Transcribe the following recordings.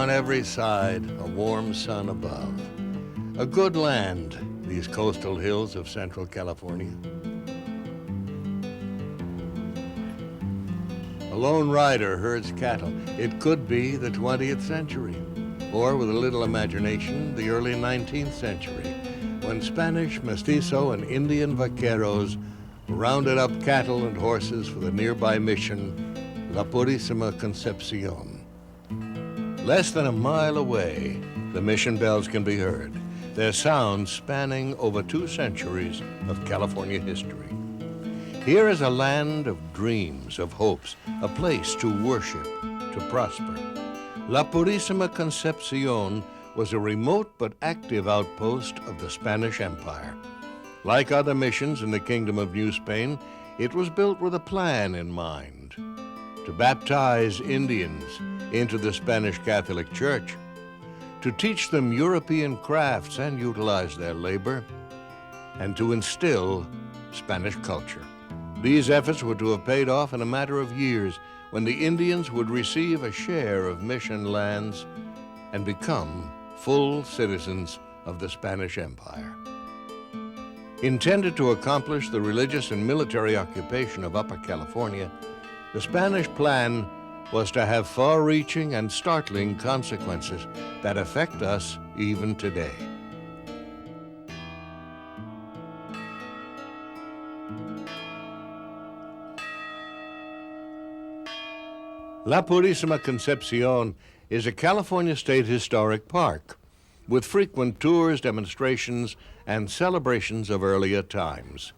on every side, a warm sun above. A good land, these coastal hills of Central California. A lone rider herds cattle. It could be the 20th century, or with a little imagination, the early 19th century, when Spanish, mestizo, and Indian vaqueros rounded up cattle and horses for the nearby mission, La Purisima Concepcion. Less than a mile away, the mission bells can be heard, their sound spanning over 2 centuries of California history. Here is a land of dreams, of hopes, a place to worship, to prosper. La Purisima Concepcion was a remote but active outpost of the Spanish Empire. Like other missions in the Kingdom of New Spain, it was built with a plan in mind: to baptize Indians into the Spanish Catholic Church, to teach them European crafts and utilize their labor, and to instill Spanish culture. These efforts were to have paid off in a matter of years, when the Indians would receive a share of mission lands and become full citizens of the Spanish Empire. Intended to accomplish the religious and military occupation of Upper California, the Spanish plan was to have far-reaching and startling consequences that affect us even today. La Purisima Concepcion is a California State Historic Park with frequent tours, demonstrations, and celebrations of earlier times.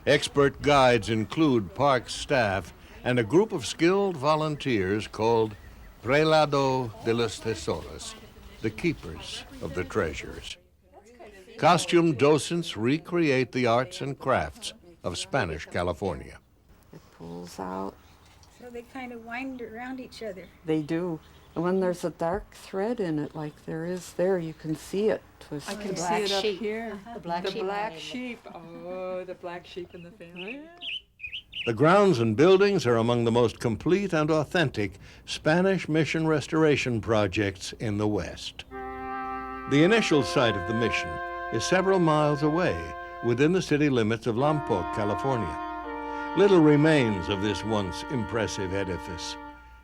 Expert guides include park staff and a group of skilled volunteers called Prelado de los Tesoros, the keepers of the treasures. Costumed docents recreate the arts and crafts of Spanish California. It pulls out. So they kind of wind around each other. They do. And when there's a dark thread in it, like there is there, you can see it twist. I can The see black it up sheep. here. The The black black sheep. sheep. Oh, the black sheep in the family. The grounds and buildings are among the most complete and authentic Spanish mission restoration projects in the West. The initial site of the mission is several miles away, within the city limits of Lompoc, California. Little remains of this once impressive edifice.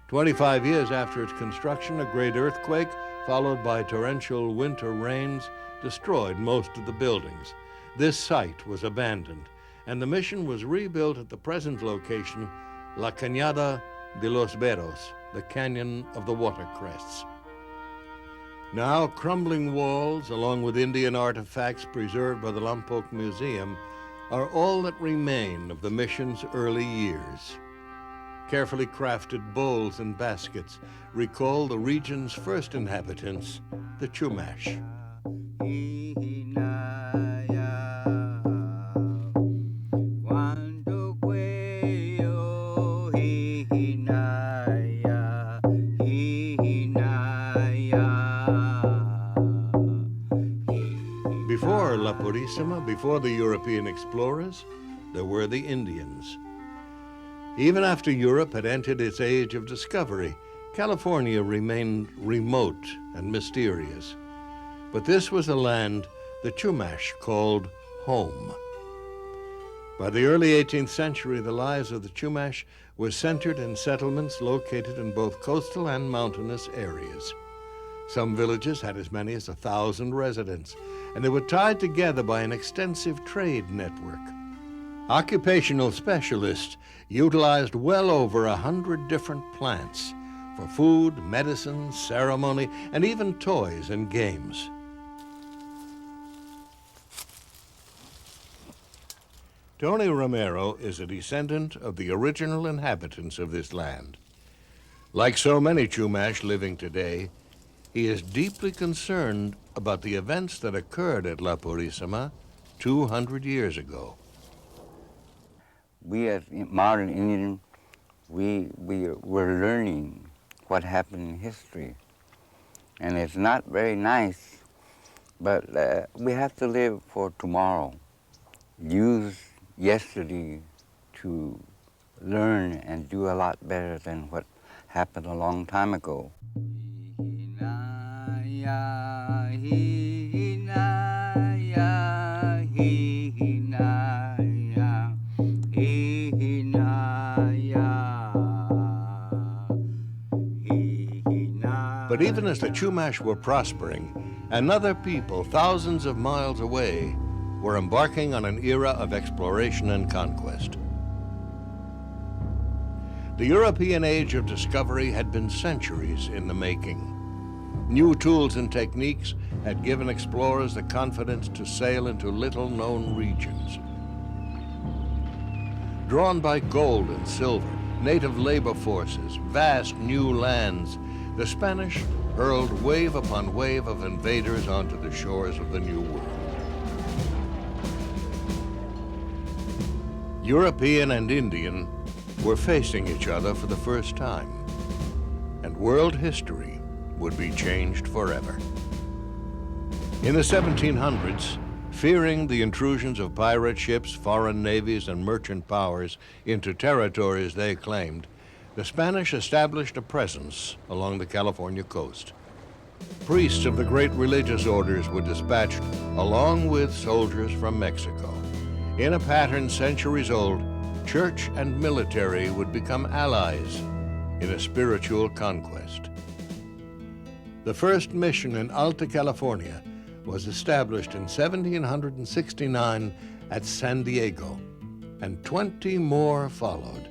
25 years after its construction, a great earthquake, followed by torrential winter rains, destroyed most of the buildings. This site was abandoned, and the mission was rebuilt at the present location, La Cañada de los Veros, the Canyon of the Watercrests. Now, crumbling walls, along with Indian artifacts preserved by the Lompoc Museum, are all that remain of the mission's early years. Carefully crafted bowls and baskets recall the region's first inhabitants, the Chumash. Before La Purisima, before the European explorers, there were the Indians. Even after Europe had entered its age of discovery, California remained remote and mysterious. But this was a land the Chumash called home. By the early 18th century, the lives of the Chumash were centered in settlements located in both coastal and mountainous areas. Some villages had as many as 1,000 residents, and they were tied together by an extensive trade network. Occupational specialists utilized well over 100 different plants for food, medicine, ceremony, and even toys and games. Tony Romero is a descendant of the original inhabitants of this land. Like so many Chumash living today, he is deeply concerned about the events that occurred at La Purisima 200 years ago. We as modern Indians, we're learning what happened in history. And it's not very nice, but we have to live for tomorrow. Use yesterday to learn and do a lot better than what happened a long time ago. But even as the Chumash were prospering, another people thousands of miles away were embarking on an era of exploration and conquest. The European age of discovery had been centuries in the making. New tools and techniques had given explorers the confidence to sail into little-known regions. Drawn by gold and silver, native labor forces, vast new lands, the Spanish hurled wave upon wave of invaders onto the shores of the New World. European and Indian were facing each other for the first time, and world history would be changed forever. In the 1700s, fearing the intrusions of pirate ships, foreign navies, and merchant powers into territories they claimed, the Spanish established a presence along the California coast. Priests of the great religious orders were dispatched along with soldiers from Mexico. In a pattern centuries old, church and military would become allies in a spiritual conquest. The first mission in Alta California was established in 1769 at San Diego, and 20 more followed.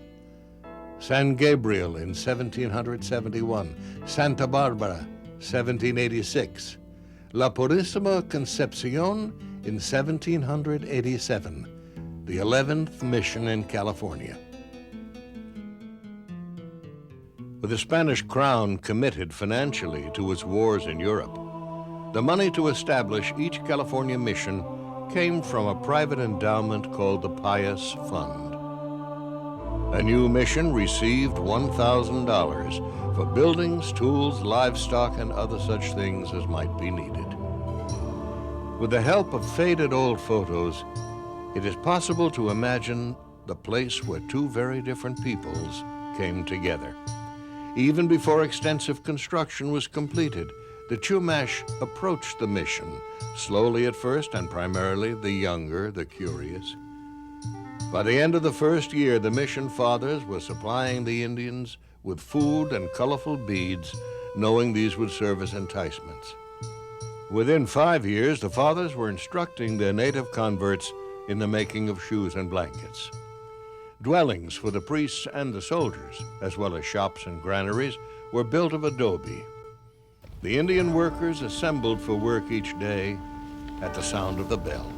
San Gabriel in 1771, Santa Barbara, 1786, La Purisima Concepcion in 1787, the 11th mission in California. With the Spanish crown committed financially to its wars in Europe, the money to establish each California mission came from a private endowment called the Pious Fund. A new mission received $1,000 for buildings, tools, livestock, and other such things as might be needed. With the help of faded old photos, it is possible to imagine the place where two very different peoples came together. Even before extensive construction was completed, the Chumash approached the mission, slowly at first and primarily the younger, the curious. By the end of the first year, the mission fathers were supplying the Indians with food and colorful beads, knowing these would serve as enticements. Within 5 years, the fathers were instructing their native converts in the making of shoes and blankets. Dwellings for the priests and the soldiers, as well as shops and granaries, were built of adobe. The Indian workers assembled for work each day at the sound of the bell.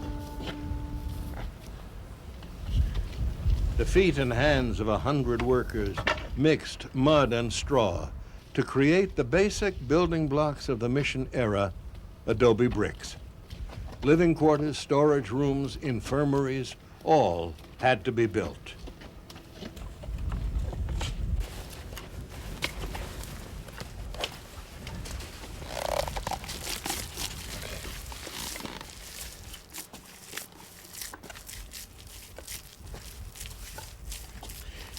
The feet and hands of 100 workers mixed mud and straw to create the basic building blocks of the mission era, adobe bricks. Living quarters, storage rooms, infirmaries, all had to be built.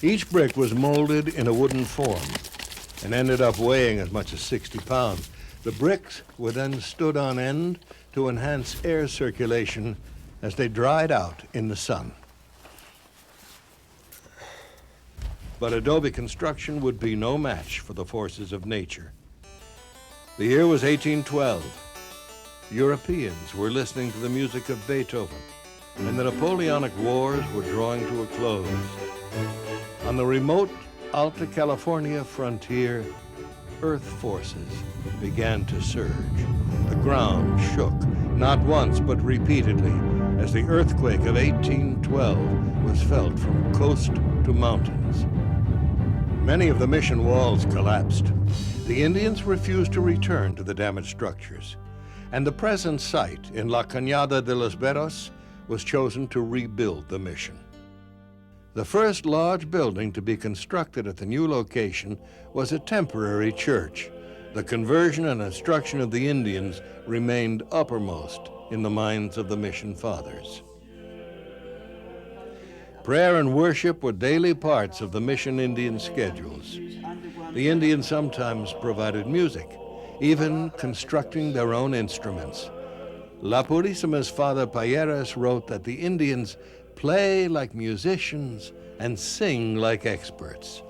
Each brick was molded in a wooden form and ended up weighing as much as 60 pounds. The bricks were then stood on end to enhance air circulation as they dried out in the sun. But adobe construction would be no match for the forces of nature. The year was 1812. Europeans were listening to the music of Beethoven, and the Napoleonic Wars were drawing to a close. On the remote Alta California frontier, earth forces began to surge. The ground shook, not once but repeatedly, as the earthquake of 1812 was felt from coast to mountains. Many of the mission walls collapsed. The Indians refused to return to the damaged structures, and the present site in La Cañada de los Berros was chosen to rebuild the mission. The first large building to be constructed at the new location was a temporary church. The conversion and instruction of the Indians remained uppermost in the minds of the mission fathers. Prayer and worship were daily parts of the mission Indian schedules. The Indians sometimes provided music. even constructing their own instruments. La Purisima's father Payeras wrote that the Indians play like musicians and sing like experts.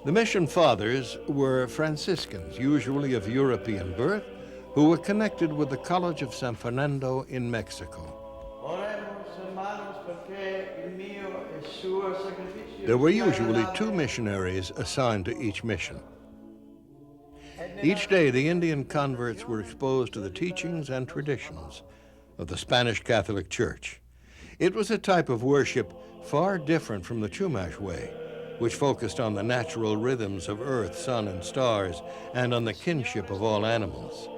The mission fathers were Franciscans, usually of European birth, who were connected with the College of San Fernando in Mexico. There were usually 2 missionaries assigned to each mission. Each day, the Indian converts were exposed to the teachings and traditions of the Spanish Catholic Church. It was a type of worship far different from the Chumash way, which focused on the natural rhythms of earth, sun, and stars, and on the kinship of all animals.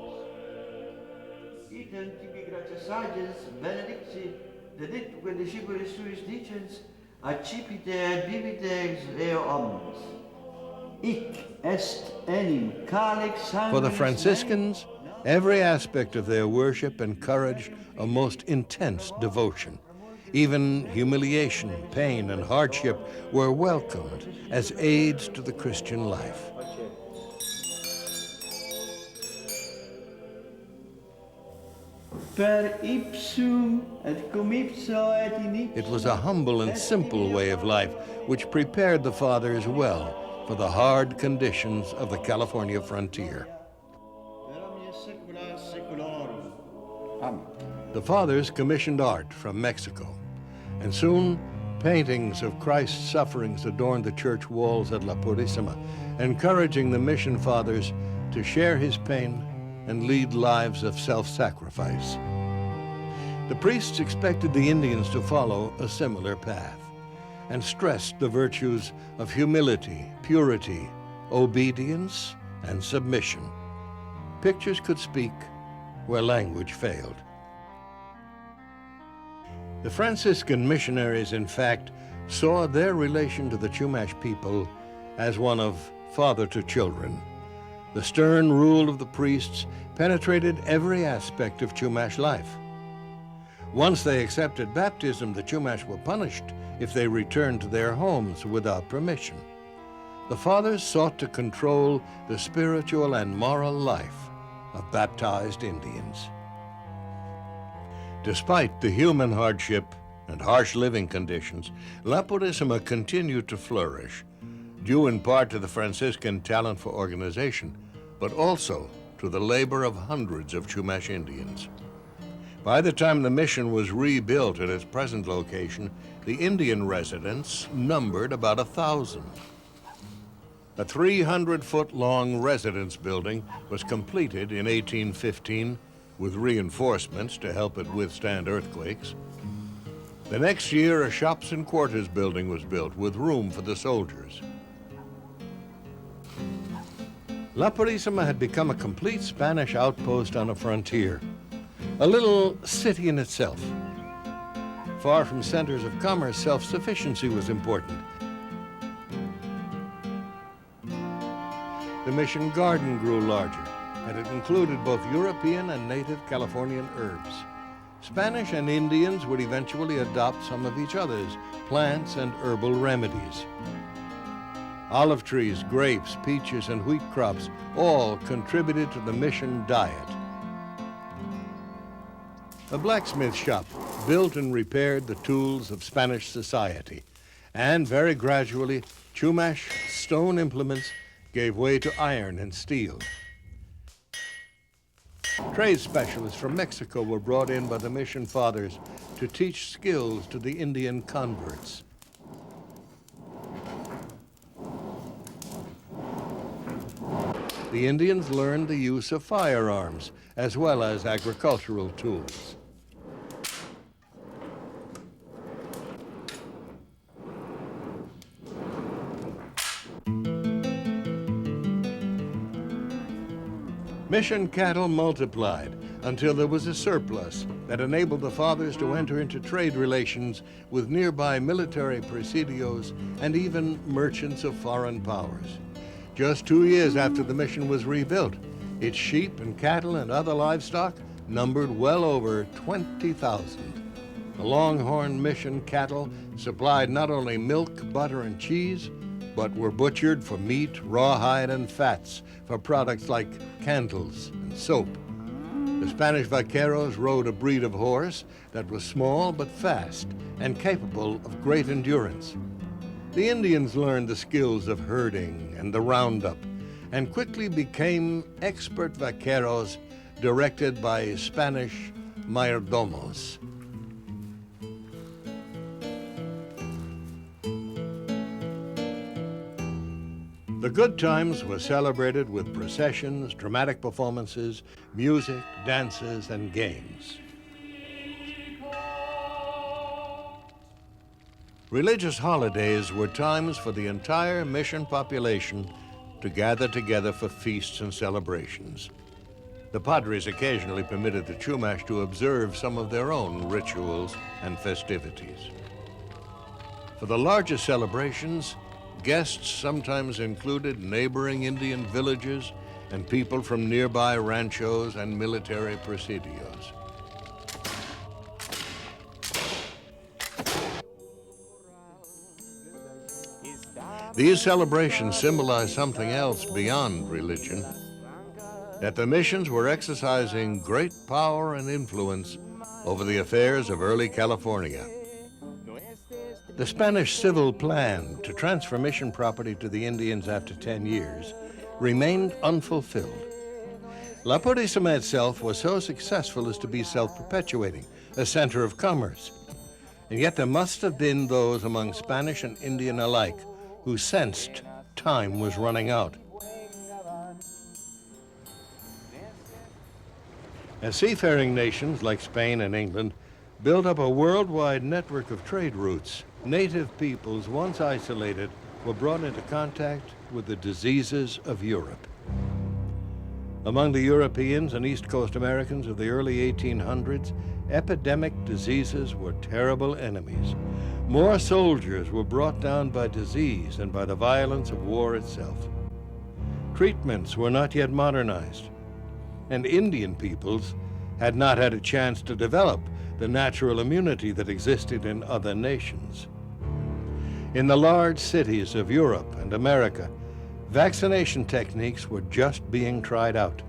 For the Franciscans, every aspect of their worship encouraged a most intense devotion. Even humiliation, pain, and hardship were welcomed as aids to the Christian life. It was a humble and simple way of life which prepared the fathers well for the hard conditions of the California frontier. The fathers commissioned art from Mexico, and soon paintings of Christ's sufferings adorned the church walls at La Purisima, encouraging the mission fathers to share his pain and lead lives of self-sacrifice. The priests expected the Indians to follow a similar path and stressed the virtues of humility, purity, obedience, and submission. Pictures could speak where language failed. The Franciscan missionaries, in fact, saw their relation to the Chumash people as one of father to children. The stern rule of the priests penetrated every aspect of Chumash life. Once they accepted baptism, the Chumash were punished if they returned to their homes without permission. The fathers sought to control the spiritual and moral life of baptized Indians. Despite the human hardship and harsh living conditions, La Purisima continued to flourish, due in part to the Franciscan talent for organization, but also to the labor of hundreds of Chumash Indians. By the time the mission was rebuilt at its present location, the Indian residents numbered about 1,000. A 300-foot-long residence building was completed in 1815 with reinforcements to help it withstand earthquakes. The next year, a shops and quarters building was built with room for the soldiers. La Purisima had become a complete Spanish outpost on a frontier, a little city in itself. Far from centers of commerce, self-sufficiency was important. The mission garden grew larger, and it included both European and native Californian herbs. Spanish and Indians would eventually adopt some of each other's plants and herbal remedies. Olive trees, grapes, peaches, and wheat crops all contributed to the mission diet. A blacksmith shop built and repaired the tools of Spanish society, and very gradually, Chumash stone implements gave way to iron and steel. Trade specialists from Mexico were brought in by the mission fathers to teach skills to the Indian converts. The Indians learned the use of firearms as well as agricultural tools. Mission cattle multiplied until there was a surplus that enabled the fathers to enter into trade relations with nearby military presidios and even merchants of foreign powers. Just 2 years after the mission was rebuilt, its sheep and cattle and other livestock numbered well over 20,000. The Longhorn Mission cattle supplied not only milk, butter, and cheese, but were butchered for meat, rawhide, and fats for products like candles and soap. The Spanish vaqueros rode a breed of horse that was small but fast and capable of great endurance. The Indians learned the skills of herding and the roundup and quickly became expert vaqueros directed by Spanish mayordomos. The good times were celebrated with processions, dramatic performances, music, dances, and games. Religious holidays were times for the entire mission population to gather together for feasts and celebrations. The padres occasionally permitted the Chumash to observe some of their own rituals and festivities. For the larger celebrations, guests sometimes included neighboring Indian villages and people from nearby ranchos and military presidios. These celebrations symbolize something else beyond religion, that the missions were exercising great power and influence over the affairs of early California. The Spanish civil plan to transfer mission property to the Indians after 10 years remained unfulfilled. La Purisima itself was so successful as to be self-perpetuating, a center of commerce. And yet there must have been those among Spanish and Indian alike who sensed time was running out. As seafaring nations like Spain and England built up a worldwide network of trade routes, native peoples, once isolated, were brought into contact with the diseases of Europe. Among the Europeans and East Coast Americans of the early 1800s, epidemic diseases were terrible enemies. More soldiers were brought down by disease than by the violence of war itself. Treatments were not yet modernized, and Indian peoples had not had a chance to develop the natural immunity that existed in other nations. In the large cities of Europe and America, vaccination techniques were just being tried out.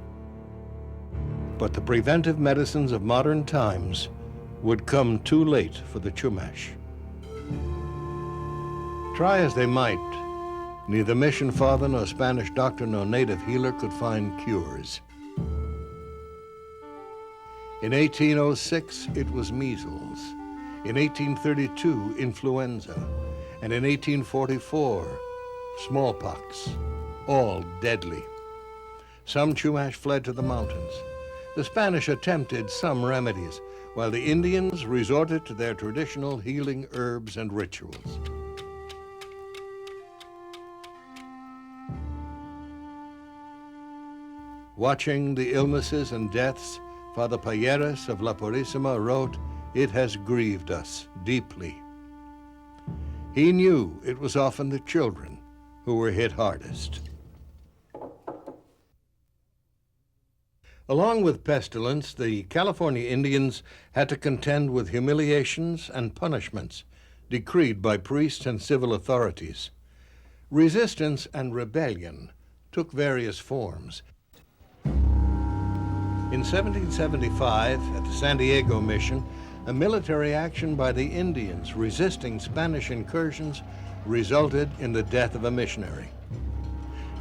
But the preventive medicines of modern times would come too late for the Chumash. Try as they might, neither mission father nor Spanish doctor nor native healer could find cures. In 1806, it was measles. In 1832, influenza. And in 1844, smallpox, all deadly. Some Chumash fled to the mountains. The Spanish attempted some remedies, while the Indians resorted to their traditional healing herbs and rituals. Watching the illnesses and deaths, Father Payeras of La Purisima wrote, "It has grieved us deeply." He knew it was often the children who were hit hardest. Along with pestilence, the California Indians had to contend with humiliations and punishments decreed by priests and civil authorities. Resistance and rebellion took various forms. In 1775, at the San Diego mission, a military action by the Indians resisting Spanish incursions resulted in the death of a missionary.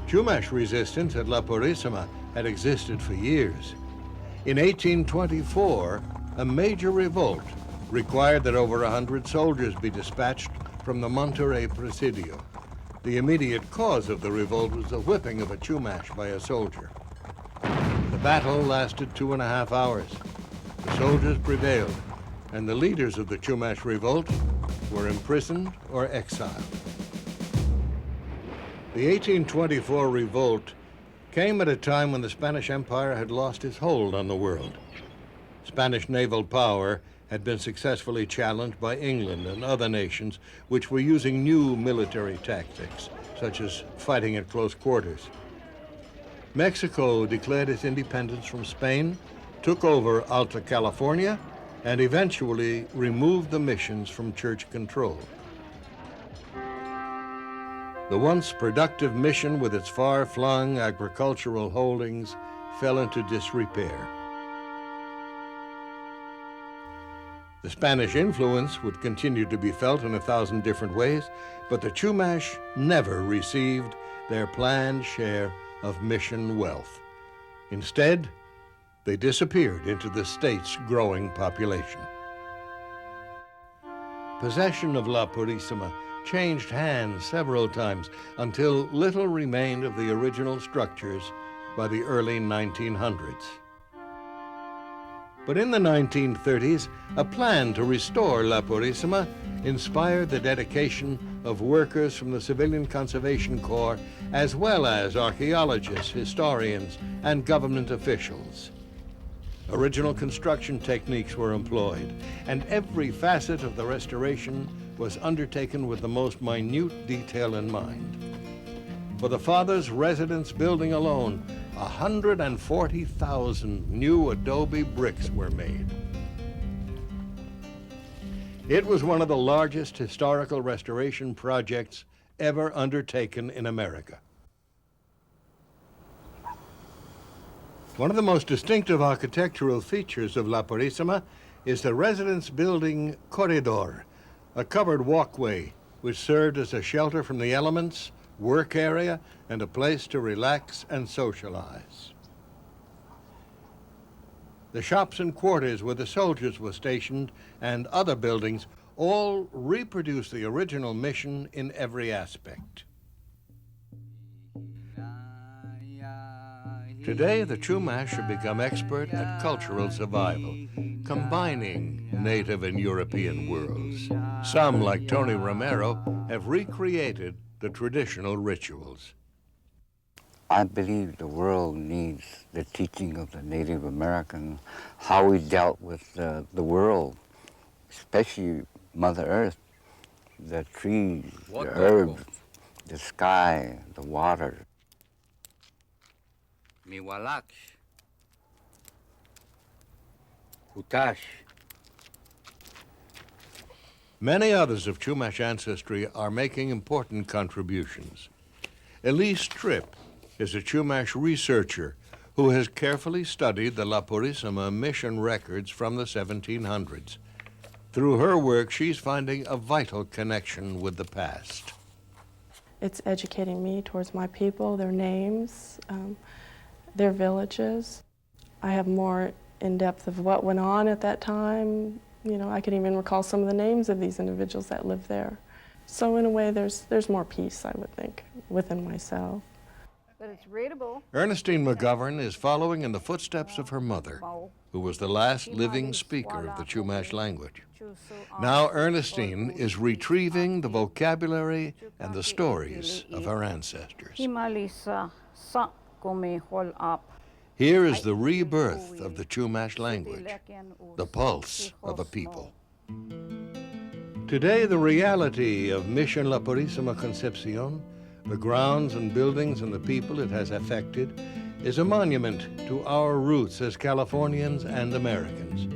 Chumash resistance at La Purisima had existed for years. In 1824, a major revolt required that over 100 soldiers be dispatched from the Monterey Presidio. The immediate cause of the revolt was the whipping of a Chumash by a soldier. The battle lasted 2.5 hours. The soldiers prevailed, and the leaders of the Chumash revolt were imprisoned or exiled. The 1824 revolt came at a time when the Spanish Empire had lost its hold on the world. Spanish naval power had been successfully challenged by England and other nations which were using new military tactics, such as fighting at close quarters. Mexico declared its independence from Spain, took over Alta California, and eventually removed the missions from church control. The once productive mission with its far-flung agricultural holdings fell into disrepair. The Spanish influence would continue to be felt in 1,000 different ways, but the Chumash never received their planned share of mission wealth. Instead, they disappeared into the state's growing population. Possession of La Purisima changed hands several times until little remained of the original structures by the early 1900s. But in the 1930s, a plan to restore La Purisima inspired the dedication of workers from the Civilian Conservation Corps, as well as archaeologists, historians, and government officials. Original construction techniques were employed, and every facet of the restoration was undertaken with the most minute detail in mind. For the Father's residence building alone, 140,000 new adobe bricks were made. It was one of the largest historical restoration projects ever undertaken in America. One of the most distinctive architectural features of La Purisima is the residence building corridor, a covered walkway which served as a shelter from the elements, work area, and a place to relax and socialize. The shops and quarters where the soldiers were stationed and other buildings all reproduce the original mission in every aspect. Today, the Chumash have become expert at cultural survival, combining native and European worlds. Some, like Tony Romero, have recreated the traditional rituals. I believe the world needs the teaching of the Native Americans, how we dealt with the world, especially Mother Earth, the trees, the herbs, the sky, the water. Miwalak, Hutash. Many others of Chumash ancestry are making important contributions. Elise Tripp is a Chumash researcher who has carefully studied the La Purisima mission records from the 1700s. Through her work, she's finding a vital connection with the past. It's educating me towards my people, their names, their villages. I have more in depth of what went on at that time. You know, I can even recall some of the names of these individuals that lived there. So in a way, there's more peace, I would think, within myself. But it's readable. Ernestine McGovern is following in the footsteps of her mother, who was the last living speaker of the Chumash language. Now Ernestine is retrieving the vocabulary and the stories of her ancestors. Here is the rebirth of the Chumash language, the pulse of a people. Today, the reality of Mission La Purisima Concepcion, the grounds and buildings and the people it has affected, is a monument to our roots as Californians and Americans.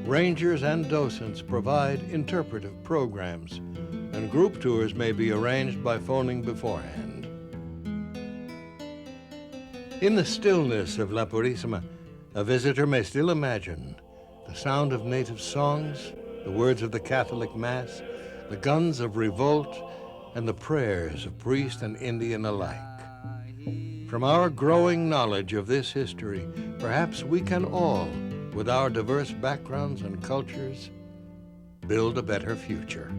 Rangers and docents provide interpretive programs, and group tours may be arranged by phoning beforehand. In the stillness of La Purisima, a visitor may still imagine the sound of native songs, the words of the Catholic Mass, the guns of Revolt, and the prayers of priest and Indian alike. From our growing knowledge of this history, perhaps we can all, with our diverse backgrounds and cultures, build a better future.